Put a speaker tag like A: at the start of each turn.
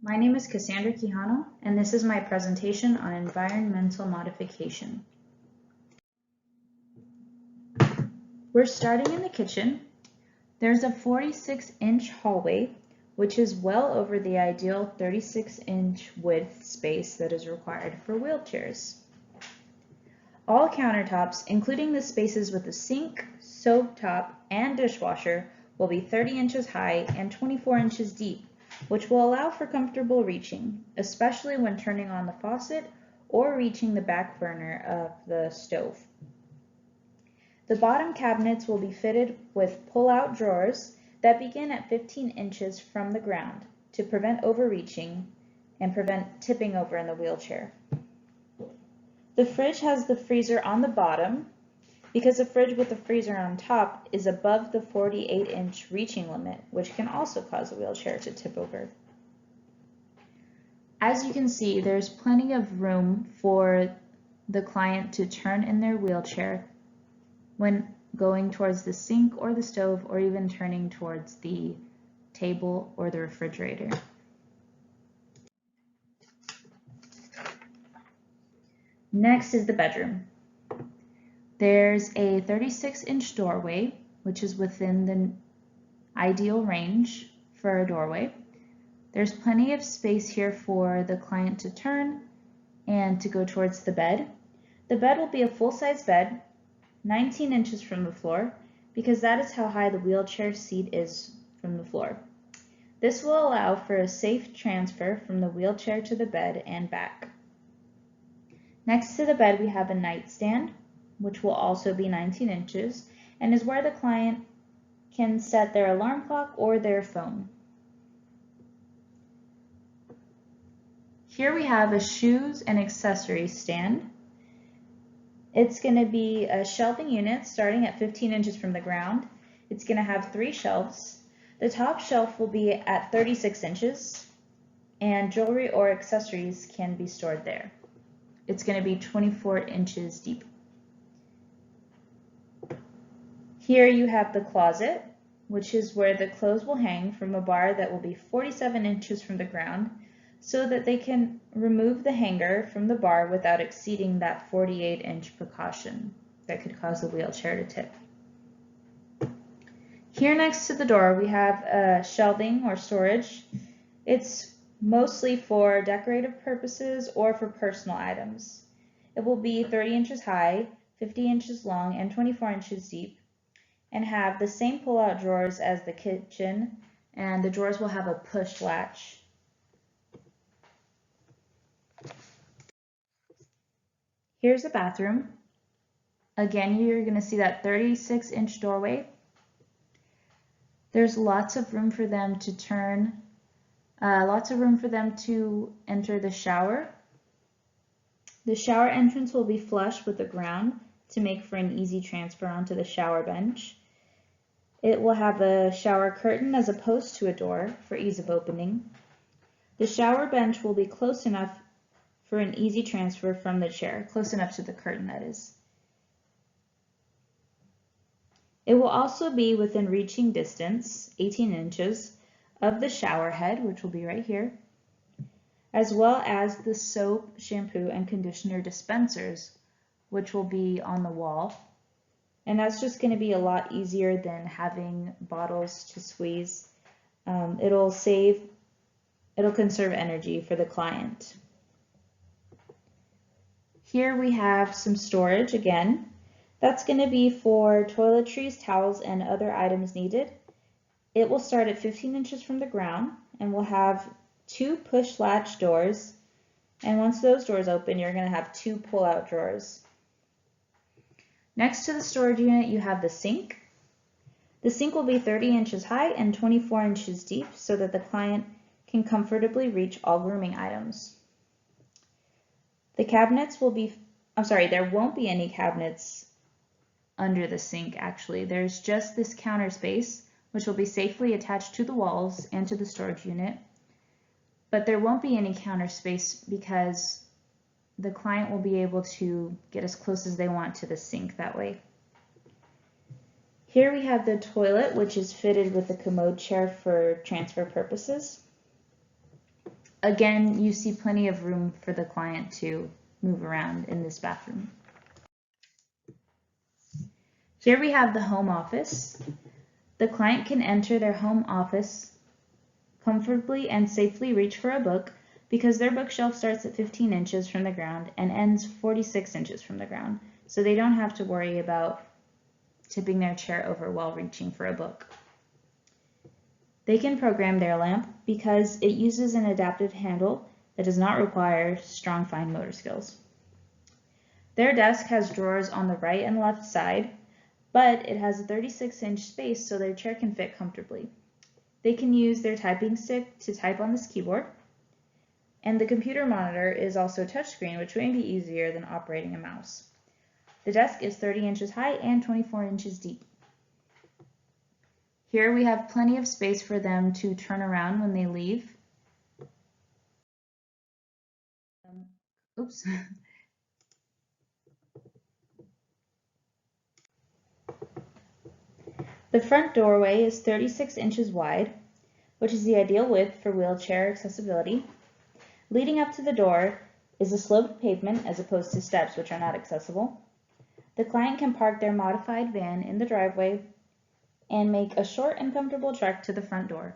A: My name is Cassandra Quijano, and this is my presentation on environmental modification. We're starting in the kitchen. There's a 46-inch hallway, which is well over the ideal 36-inch width space that is required for wheelchairs. All countertops, including the spaces with the sink, soap top, and dishwasher, will be 30 inches high and 24 inches deep, which will allow for comfortable reaching, especially when turning on the faucet or reaching the back burner of the stove. The bottom cabinets will be fitted with pull-out drawers that begin at 15 inches from the ground to prevent overreaching and prevent tipping over in the wheelchair. The fridge has the freezer on the bottom because the fridge with the freezer on top is above the 48-inch reaching limit, which can also cause a wheelchair to tip over. As you can see, there's plenty of room for the client to turn in their wheelchair when going towards the sink or the stove, or even turning towards the table or the refrigerator. Next is the bedroom. There's a 36-inch doorway, which is within the ideal range for a doorway. There's plenty of space here for the client to turn and to go towards the bed. The bed will be a full-size bed, 19 inches from the floor, because that is how high the wheelchair seat is from the floor. This will allow for a safe transfer from the wheelchair to the bed and back. Next to the bed, we have a nightstand, which will also be 19 inches, and is where the client can set their alarm clock or their phone. Here we have a shoes and accessories stand. It's going to be a shelving unit starting at 15 inches from the ground. It's going to have 3 shelves. The top shelf will be at 36 inches, and jewelry or accessories can be stored there. It's going to be 24 inches deep. Here you have the closet, which is where the clothes will hang from a bar that will be 47 inches from the ground, so that they can remove the hanger from the bar without exceeding that 48-inch precaution that could cause the wheelchair to tip. Here next to the door we have shelving or storage. It's mostly for decorative purposes or for personal items. It will be 30 inches high, 50 inches long, and 24 inches deep, and have the same pull-out drawers as the kitchen, and the drawers will have a push latch. Here's the bathroom. Again, you're going to see that 36-inch doorway. There's lots of room for them to turn, lots of room for them to enter the shower. The shower entrance will be flush with the ground to make for an easy transfer onto the shower bench. It will have a shower curtain as opposed to a door for ease of opening. The shower bench will be close enough for an easy transfer from the chair, close enough to the curtain, that is. It will also be within reaching distance, 18 inches, of the shower head, which will be right here, as well as the soap, shampoo, and conditioner dispensers, which will be on the wall. And that's just going to be a lot easier than having bottles to squeeze. It'll conserve energy for the client. Here we have some storage again. That's going to be for toiletries, towels, and other items needed. It will start at 15 inches from the ground and will have 2 push latch doors. And once those doors open, you're going to have 2 pull-out drawers. Next to the storage unit, you have the sink. The sink will be 30 inches high and 24 inches deep so that the client can comfortably reach all grooming items. The cabinets will be, there won't be any cabinets under the sink actually. There's just this counter space, which will be safely attached to the walls and to the storage unit. But there won't be any counter space because the client will be able to get as close as they want to the sink that way. Here we have the toilet, which is fitted with a commode chair for transfer purposes. Again, you see plenty of room for the client to move around in this bathroom. Here we have the home office. The client can enter their home office comfortably and safely reach for a book because their bookshelf starts at 15 inches from the ground and ends 46 inches from the ground, so they don't have to worry about tipping their chair over while reaching for a book. They can program their lamp because it uses an adaptive handle that does not require strong fine motor skills. Their desk has drawers on the right and left side, but it has a 36-inch space so their chair can fit comfortably. They can use their typing stick to type on this keyboard, and the computer monitor is also touchscreen, which may be easier than operating a mouse. The desk is 30 inches high and 24 inches deep. Here we have plenty of space for them to turn around when they leave. Oops. The front doorway is 36 inches wide, which is the ideal width for wheelchair accessibility. Leading up to the door is a sloped pavement as opposed to steps, which are not accessible. The client can park their modified van in the driveway and make a short and comfortable trek to the front door.